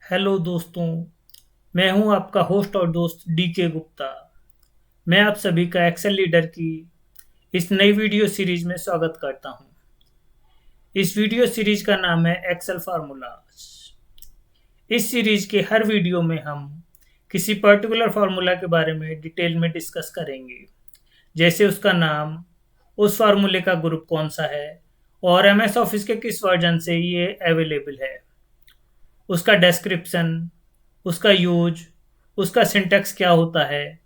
Hello दोस्तों। मैं हूं आपका होस्ट और दोस्त डीके गुप्ता। मैं आप सभी का एक्सेल लीडर की इस नई वीडियो सीरीज में स्वागत करता हूं। इस वीडियो सीरीज का नाम है एक्सेल फार्मूलाज। इस सीरीज के हर वीडियो में हम किसी पर्टिकुलर फार्मूला के बारे में डिटेल में डिस्कस करेंगे, जैसे उसका नाम, उस फार्मूले का ग्रुप कौन सा है और एमएस ऑफिस के किस वर्जन से ये अवेलेबल है, उसका डिस्क्रिप्शन, उसका यूज, उसका सिंटैक्स क्या होता है,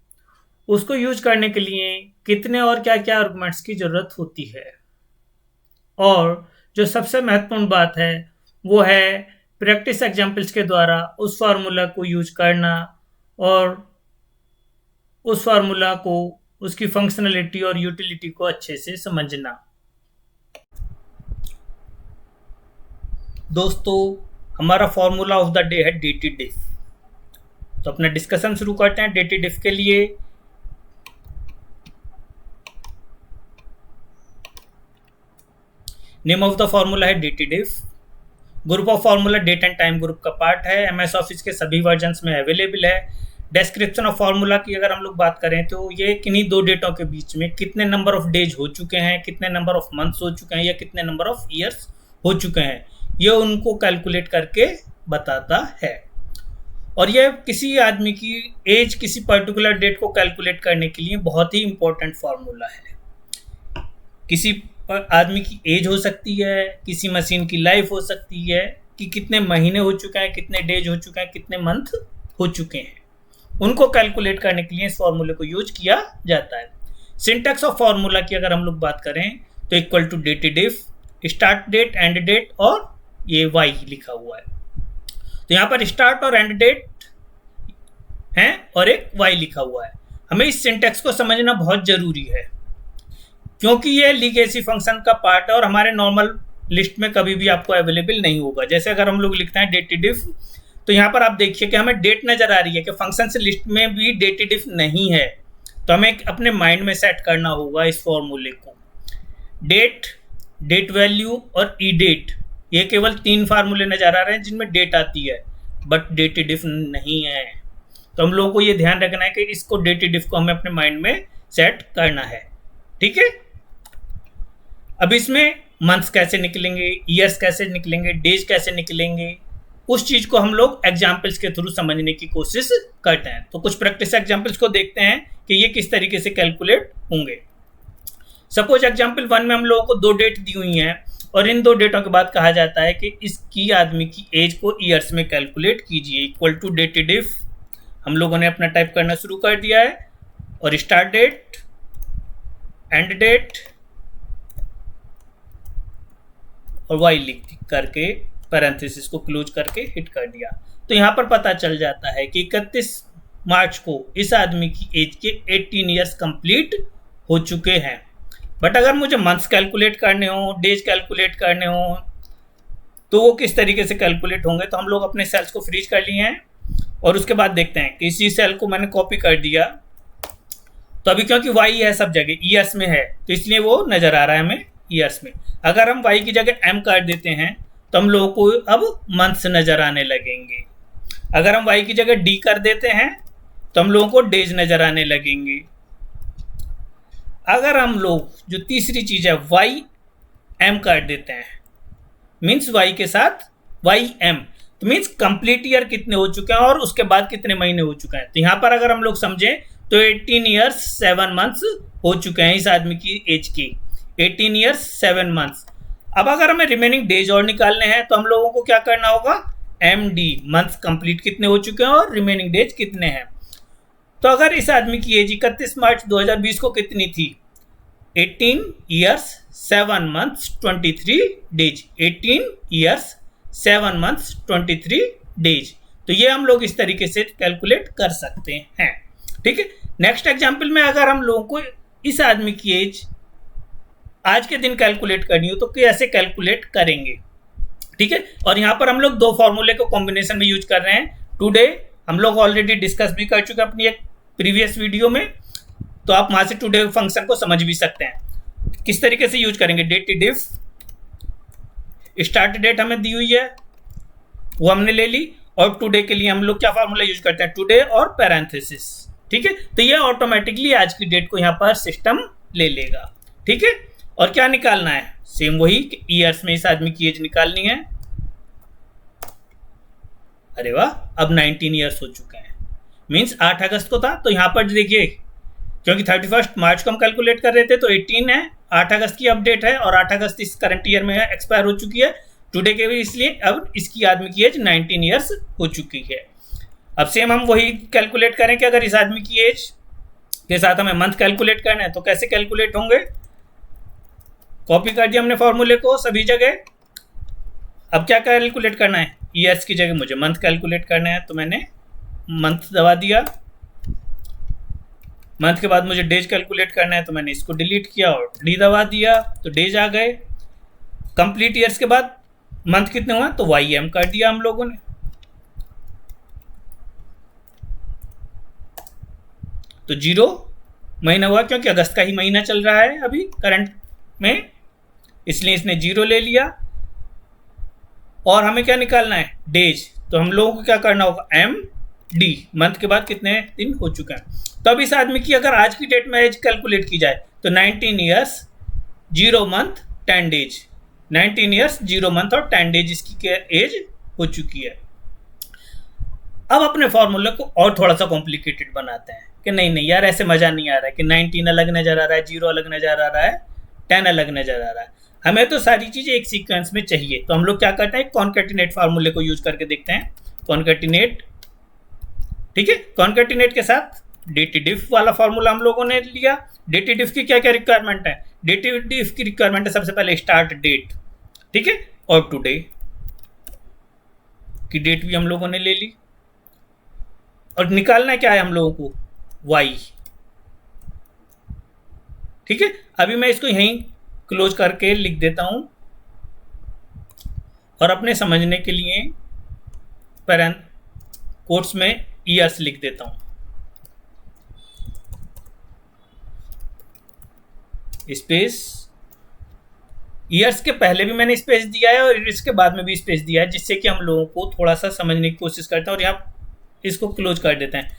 उसको यूज करने के लिए कितने और क्या क्या आर्गुमेंट्स की ज़रूरत होती है, और जो सबसे महत्वपूर्ण बात है वो है प्रैक्टिस एग्जाम्पल्स के द्वारा उस फार्मूला को यूज करना और उस फार्मूला को, उसकी फंक्शनलिटी और यूटिलिटी को अच्छे से समझना। दोस्तों, हमारा फार्मूला ऑफ द डे है डेटी डिफ। तो अपना डिस्कशन शुरू करते हैं। डेटी डिफ के लिए नेम ऑफ द फार्मूला है datedif. Group of formula date and time group का पार्ट है, एमएस ऑफिस के सभी वर्जन्स में अवेलेबल है। डिस्क्रिप्शन ऑफ फार्मूला की अगर हम लोग बात करें तो ये किन्हीं दो डेटों के बीच में कितने नंबर ऑफ डेज हो चुके हैं, कितने नंबर ऑफ मंथ्स हो चुके हैं या कितने नंबर ऑफ ईयर्स हो चुके हैं, ये उनको कैलकुलेट करके बताता है। और ये किसी आदमी की एज किसी पर्टिकुलर डेट को कैलकुलेट करने के लिए बहुत ही इंपॉर्टेंट फार्मूला है। किसी आदमी की एज हो सकती है, किसी मशीन की लाइफ हो सकती है, कि कितने महीने हो चुके हैं, कितने डेज हो चुके हैं, कितने मंथ हो चुके हैं, उनको कैलकुलेट करने के लिए इस फॉर्मूले को यूज किया जाता है। सिंटैक्स ऑफ फार्मूला की अगर हम लोग बात करें तो equal to datedif, start date, end date और ये वाई लिखा हुआ है। तो यहाँ पर स्टार्ट और एंड डेट है और एक वाई लिखा हुआ है। हमें इस सिंटैक्स को समझना बहुत जरूरी है क्योंकि ये लीगेसी फंक्शन का पार्ट है और हमारे नॉर्मल लिस्ट में कभी भी आपको अवेलेबल नहीं होगा। जैसे अगर हम लोग लिखते हैं डेटी डिफ, तो यहाँ पर आप देखिए कि हमें डेट नजर आ रही है कि फंक्शन से लिस्ट में भी डेटी डिफ नहीं है। तो हमें अपने माइंड में सेट करना होगा इस फॉर्मूले को। डेट, डेट वैल्यू और ई डेट, ये केवल तीन फार्मूले नजर आ रहे हैं जिनमें डेट आती है, बट डेटी डिफ नहीं है। तो हम लोगों को ये ध्यान रखना है कि इसको डेटी डिफ को हमें अपने माइंड में सेट करना है। ठीक है। अब इसमें मंथ्स कैसे निकलेंगे, ईयर्स कैसे निकलेंगे, डेज कैसे निकलेंगे, उस चीज को हम लोग एग्जाम्पल्स के थ्रू समझने की कोशिश करते हैं। तो कुछ प्रैक्टिस एग्जाम्पल्स को देखते हैं कि ये किस तरीके से कैलकुलेट होंगे। सपोज एग्जाम्पल 1 में हम लोगों को दो डेट दी हुई हैं और इन दो डेटों के बाद कहा जाता है कि इसकी आदमी की एज को ईयर्स में कैलकुलेट कीजिए। इक्वल टू डेटी डिफ, हम लोगों ने अपना टाइप करना शुरू कर दिया है और स्टार्ट डेट, एंड डेट और वाई लिख करके पैरेंथेसिस को क्लोज करके हिट कर दिया। तो यहाँ पर पता चल जाता है कि 31 मार्च को इस आदमी की एज के 18 ईयर्स कंप्लीट हो चुके हैं। बट अगर मुझे मंथ्स कैलकुलेट करने हो, डेज कैलकुलेट करने हो, तो वो किस तरीके से कैलकुलेट होंगे। तो हम लोग अपने सेल्स को फ्रीज कर लिए हैं और उसके बाद देखते हैं कि इसी सेल को मैंने कॉपी कर दिया। तो अभी क्योंकि वाई है सब जगह, ईयर्स में है, तो इसलिए वो नजर आ रहा है हमें ईयर्स में। अगर हम वाई की जगह एम कर देते हैं तो हम लोगों को अब मंथ्स नजर आने लगेंगे। अगर हम वाई की जगह डी कर देते हैं तो हम लोगों को डेज नजर आने लगेंगे। अगर हम लोग जो तीसरी चीज है वाई एम कर देते हैं, मीन्स वाई के साथ वाई एम, तो मीन्स कंप्लीट ईयर कितने हो चुके हैं और उसके बाद कितने महीने हो चुके हैं। तो यहाँ पर अगर हम लोग समझें तो 18 ईयर्स 7 मंथ्स हो चुके हैं इस आदमी की एज की, 18 ईयर्स 7 मंथ्स। अब अगर हमें रिमेनिंग डेज और निकालने हैं तो हम लोगों को क्या करना होगा, एम डी, मंथ्स कंप्लीट कितने हो चुके हैं और रिमेनिंग डेज कितने हैं। तो अगर इस आदमी की एज 31 मार्च 2020 को कितनी थी, 18 years 7 months 23 days, 18 years 7 months 23 days. तो ये हम लोग इस तरीके से कैलकुलेट कर सकते हैं। ठीक है। नेक्स्ट एग्जाम्पल में अगर हम लोगों को इस आदमी की एज आज के दिन कैलकुलेट करनी हो तो कैसे कैलकुलेट करेंगे। ठीक है। और यहाँ पर हम लोग दो फॉर्मूले को कॉम्बिनेशन में यूज कर रहे हैं। टुडे हम लोग ऑलरेडी डिस्कस भी कर चुके हैं अपनी एक प्रीवियस वीडियो में, तो आप वहां से टुडे फंक्शन को समझ भी सकते हैं किस तरीके से यूज करेंगे। डेट डिफ, स्टार्ट डेट हमें दी हुई है वो हमने ले ली और टुडे के लिए हम लोग क्या फार्मूला यूज करते हैं, टुडे और पैरेंथेसिस। ठीक है, तो ये ऑटोमेटिकली आज की डेट को यहाँ पर सिस्टम ले लेगा। ठीक है, और क्या निकालना है, सेम वही ईयर्स में इस आदमी की एज निकालनी है। अरे वाह, अब 19 ईयर्स हो चुके हैं, मीन्स 8 अगस्त को था, तो यहाँ पर देखिए क्योंकि 31 मार्च को हम कैलकुलेट कर रहे थे तो 18 है, 8 अगस्त की अपडेट है और 8 अगस्त इस करंट ईयर में एक्सपायर हो चुकी है टुडे के भी, इसलिए अब इसकी आदमी की एज 19 ईयर्स हो चुकी है। अब सेम हम वही कैलकुलेट करें कि अगर इस आदमी की एज के साथ हमें मंथ कैलकुलेट करना है तो कैसे कैलकुलेट होंगे। कॉपी कर दिया हमने फॉर्मूले को सभी जगह। अब क्या कैलकुलेट करना है, ईयर्स की जगह मुझे मंथ कैलकुलेट करना है, तो मैंने मंथ दबा दिया। मंथ के बाद मुझे डेज कैलकुलेट करना है तो मैंने इसको डिलीट किया और डी दबा दिया, तो डेज आ गए। कंप्लीट ईयर्स के बाद मंथ कितने हुए तो वाई एम कर दिया हम लोगों ने। तो 0 महीना हुआ क्योंकि अगस्त का ही महीना चल रहा है अभी करंट में, इसलिए इसने 0 ले लिया। और हमें क्या निकालना है, डेज, तो हम लोगों को क्या करना होगा, एम डी, मंथ के बाद कितने दिन हो चुके हैं। तो अब इस आदमी की अगर आज की डेट में एज कैलकुलेट की जाए तो 19 years 0 month 10 days, 19 years 0 month और 10 डेज इसकी एज हो चुकी है। अब अपने फॉर्मूले को और थोड़ा सा कॉम्प्लिकेटेड बनाते हैं कि नहीं यार ऐसे मजा नहीं आ रहा है कि 19 अलग नजर आ रहा है, 0 अलग नजर आ रहा है, 10 अलग नजर आ रहा है, हमें तो सारी चीजें एक सीक्वेंस में चाहिए। तो हम लोग क्या करते हैं, कॉन्केटिनेट फार्मूले को यूज करके देखते हैं। कॉन्केटिनेट, ठीक है, कॉन्केटिनेट के साथ डेटी डिफ वाला फार्मूला हम लोगों ने लिया। डेटी डिफ की क्या क्या रिक्वायरमेंट है, डेटी डिफ की रिक्वायरमेंट है सबसे पहले स्टार्ट डेट, ठीक है, और टुडे की डेट भी हम लोगों ने ले ली। और निकालना क्या है हम लोगों को, वाई। ठीक है, अभी मैं इसको यहीं क्लोज करके लिख देता हूं और अपने समझने के लिए पैरेंट कोट्स में ईयर्स लिख देता हूं, स्पेस। ईयर्स के पहले भी मैंने स्पेस दिया है और इसके बाद में भी स्पेस दिया है, जिससे कि हम लोगों को थोड़ा सा समझने की कोशिश करते हैं। और यहाँ इसको क्लोज कर देते हैं।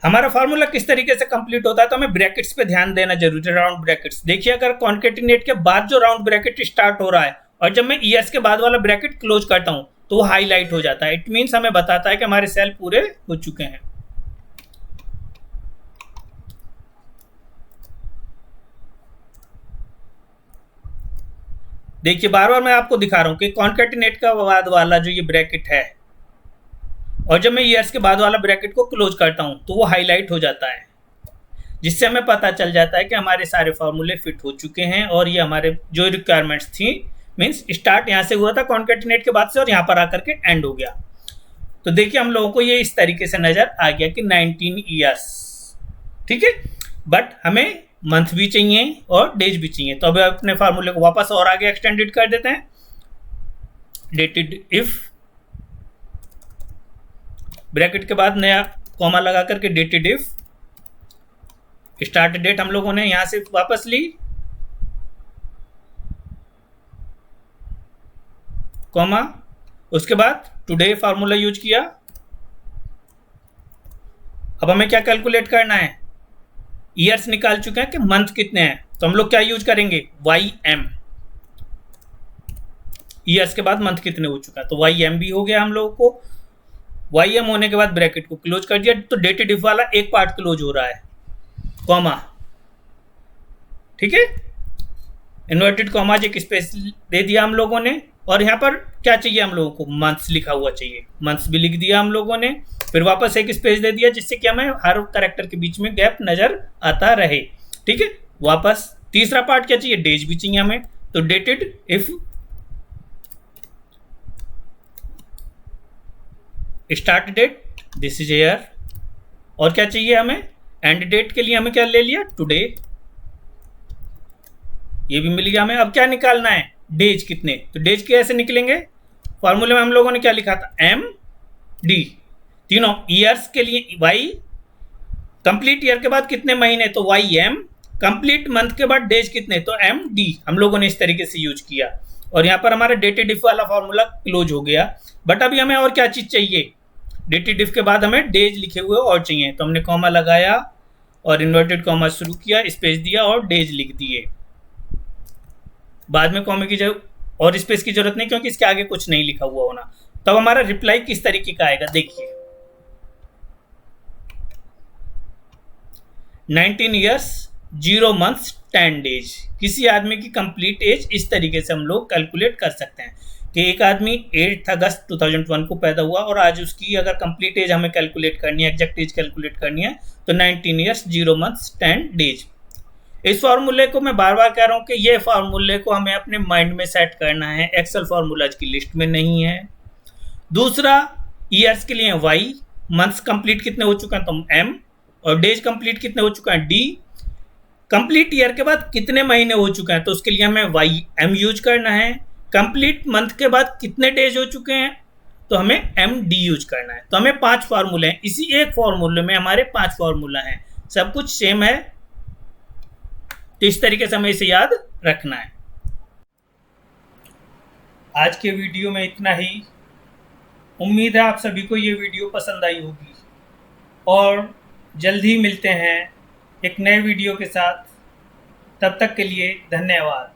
हमारा फार्मूला किस तरीके से कंप्लीट होता है, तो हमें ब्रैकेट्स पे ध्यान देना जरूरी है, राउंड ब्रैकेट्स। देखिए अगर कॉन्केटिनेट के बाद जो राउंड ब्रैकेट स्टार्ट हो रहा है और जब मैं ईयर्स के बाद वाला ब्रैकेट क्लोज करता हूं तो वो हाईलाइट हो जाता है। इट मीन्स हमें बताता है कि हमारे सेल पूरे हो चुके हैं। देखिए बार बार मैं आपको दिखा रहा हूं कि कॉन्केटिनेट का बाद वाला जो ये ब्रैकेट है और जब मैं ईयर्स के बाद वाला ब्रैकेट को क्लोज करता हूं तो वो हाईलाइट हो जाता है, जिससे हमें पता चल जाता है कि हमारे सारे फॉर्मूले फिट हो चुके हैं और ये हमारे जो रिक्वायरमेंट्स थी, मींस स्टार्ट यहां से हुआ था कॉन्केटिनेट के बाद से और यहां पर आकर के एंड हो गया। तो देखिए हम लोगों को ये इस तरीके से नजर आ गया कि 19 ईयर्स, ठीक है, बट हमें मंथ भी चाहिए और डेज भी चाहिए। तो अब अपने फार्मूले को वापस और आगे एक्सटेंडेड कर देते हैं। डेटेड इफ, ब्रैकेट के बाद नया कॉमा लगा करके डेटेड इफ, स्टार्ट डेट हम लोगों ने यहां से वापस ली, कॉमा, उसके बाद टुडे फार्मूला यूज किया। अब हमें क्या कैलकुलेट करना है, ईयर्स निकाल चुके हैं कि मंथ कितने हैं, तो हम लोग क्या यूज करेंगे, वाई एम। ईयर्स के बाद मंथ कितने हो चुका है तो वाई एम भी हो गया हम लोगों को। वाई एम होने के बाद ब्रैकेट को क्लोज कर दिया, तो डेटेड इफ वाला एक पार्ट क्लोज हो रहा है, कॉमा, ठीक है, इन्वर्टेड कॉमा, एक स्पेस दे दिया हम लोगों ने। और यहाँ पर क्या चाहिए हम लोगों को, मंथ्स लिखा हुआ चाहिए, मंथ्स भी लिख दिया हम लोगों ने। फिर वापस एक स्पेस दे दिया जिससे कि हमें हर कैरेक्टर के बीच में गैप नजर आता रहे, ठीक है। वापस तीसरा पार्ट क्या चाहिए, डेज भी चाहिए हमें, तो dated if start date, this is year. और क्या चाहिए हमें, एंड डेट के लिए हमें क्या ले लिया, टुडे, ये भी मिल गया हमें। अब क्या निकालना है, डेज कितने, तो डेज कैसे निकलेंगे, फॉर्मूले में हम लोगों ने क्या लिखा था, एम डी, तीनों ईयर्स के लिए वाई, कंप्लीट ईयर के बाद कितने महीने तो वाई एम, कंप्लीट मंथ के बाद डेज कितने तो एम डी, हम लोगों ने इस तरीके से यूज किया। और यहाँ पर हमारा डेटेड इफ वाला फॉर्मूला क्लोज हो गया। बट अभी हमें और क्या चीज चाहिए, डेटिव के बाद हमें डेज लिखे हुए और चाहिए, तो हमने कॉमा लगाया और इन्वर्टेड कॉमा शुरू किया, स्पेस दिया और डेज लिख दिए। बाद में कॉमे की और स्पेस की जरूरत नहीं, क्योंकि इसके आगे कुछ नहीं लिखा हुआ होना। तब हमारा रिप्लाई किस तरीके का आएगा, देखिए 19 ईयर्स 0 मंथ्स 10 डेज। किसी आदमी की कंप्लीट एज इस तरीके से हम लोग कैलकुलेट कर सकते हैं कि एक आदमी 8 अगस्त 2001 को पैदा हुआ और आज उसकी अगर कंप्लीट एज हमें कैलकुलेट करनी है, एग्जैक्ट एज कैलकुलेट करनी है, तो 19 ईयर्स 0 मंथ्स 10 डेज। इस फार्मूले को मैं बार बार कह रहा हूँ कि ये फार्मूले को हमें अपने माइंड में सेट करना है, एक्सेल फार्मूलाज की लिस्ट में नहीं है। दूसरा, ईयर्स के लिए वाई, मंथ्स कंप्लीट कितने हो चुके हैं तो एम, और डेज कंप्लीट कितने हो चुके हैं डी। कंप्लीट ईयर के बाद कितने महीने हो चुके हैं तो उसके लिए हमें वाई एम यूज करना है। कंप्लीट मंथ के बाद कितने डेज हो चुके हैं तो हमें एम डी यूज करना है। तो हमें 5 फार्मूले हैं, इसी एक फार्मूले में हमारे 5 फार्मूला हैं, सब कुछ सेम है। तो इस तरीके से हमें इसे याद रखना है। आज के वीडियो में इतना ही। उम्मीद है आप सभी को ये वीडियो पसंद आई होगी, और जल्द ही मिलते हैं एक नए वीडियो के साथ। तब तक के लिए धन्यवाद।